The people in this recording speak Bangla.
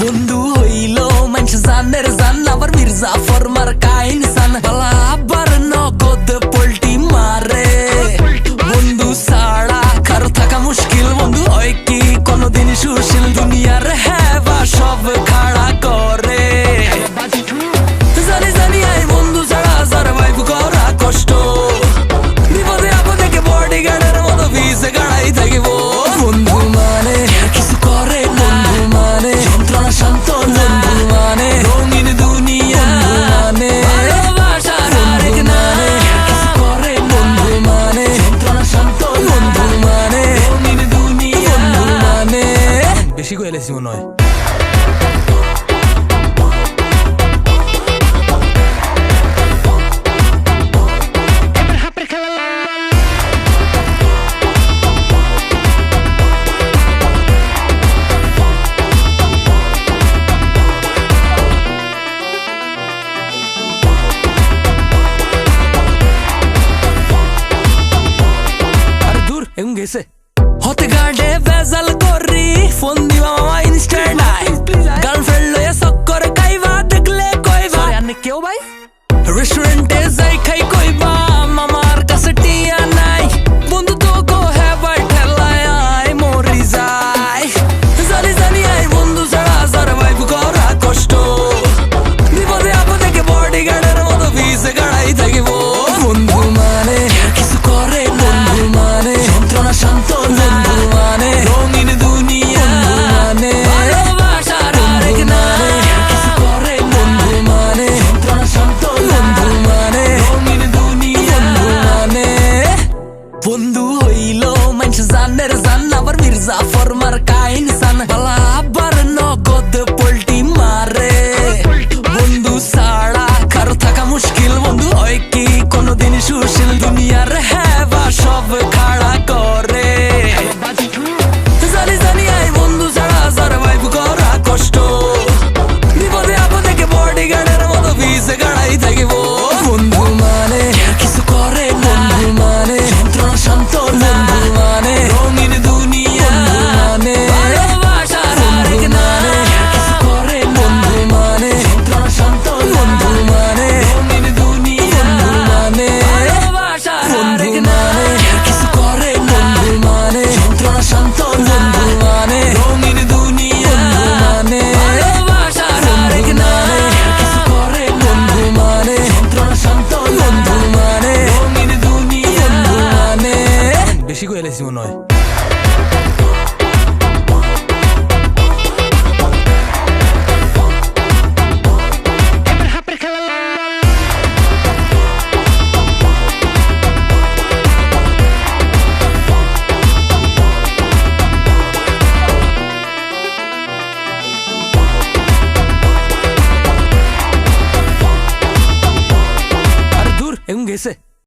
বন্ধু হইল মানুষ জানের জান আবার মির্জাফর মার কাইন সান বালা আবার নগদ পোল্টি মারে বন্ধু সাড়া কারো থাকা মুশকিল বন্ধু হয় কি কোনদিন সুশীল দুনিয়ার হেবা সব খাড়া করে জানি জানি আই বন্ধু ছাড়া সারভাইভ করা কষ্ট বিপদে আপদে কে বডিগার্ডের মতো ভিসে গাড়াই থাকিব বন্ধু মানে কিছু করে বন্ধু মানে যন্ত্রণা শান্ত বন্ধু মানে রঙিন দুনিয়া মানে ভালোবাসার আরেক নামে কিছু করে বন্ধু মানে যন্ত্রণা শান্ত বন্ধু মানে রঙিন দুনিয়া মানে বেশি কইলেছি মনে হয় গেছে হতে গার্ডে বেজাল করি ফোন দিবা মামা ইনস্ট্যান্ট আই গার্লফ্রেন্ড লয়ে চক্কর খাইবা দেখলে কইবা আরে কেউ ভাই রেস্টুরেন্টে যাই খাই কইবা মামার কাছে টিয়া নাই বন্ধু তো গো হেবার ঠেলায় আই মরি যাই জানি জানি আই বন্ধু ছাড়া সারভাইভ করা কষ্ট বিপদে আপদে কে বডিগার্ডের মতো ভিসে গাড়াই থাকিব বন্ধু মানে কিছু করে বন্ধু মানে শান্ত বন্ধু মানে রঙিন দুনিয়া মানে ভালোবাসার আরেক নামে কিছু করে বন্ধু মানে যন্ত্রণা শান্ত বন্ধু মানে রঙিন দুনিয়া মানে বন্ধু হইল মানুষ জানের জান আবার মির্জাফর মার কাইন সান বালা আবার নগদ পোল্টি মারে বন্ধু সাড়া কারো থাকা মুশকিল বন্ধু হয় কি কোনদিন সুশীল দুনিয়ার হেবা সব খাড়া করে জানি জানি আই বন্ধু ছাড়া সারভাইভ করা কষ্ট বিপদে আপদে কে বডিগার্ডের মতো ভিসে গাড়াই থাকিব বন্ধু মানে কিছু করে বন্ধু মানে যন্ত্রণা শান্ত বন্ধু মানে রঙিন দুনিয়া মানে ভালোবাসার আরেক নামে কিছু করে বন্ধু মানে যন্ত্রণা শান্ত বন্ধু মানে রঙিন দুনিয়া মানে ভালোবাসার আরেক নামে কিছু করে বন্ধু মানে যন্ত্রণা শান্ত বন্ধু মানে রঙিন দুনিয়া মানে ভালোবাসার আরেক নামে কিছু করে বন্ধু মানে যন্ত্রণা শান্ত বন্ধু মানে রঙিন দুনিয়া মানে বেশি কইলেছি মনে হয়।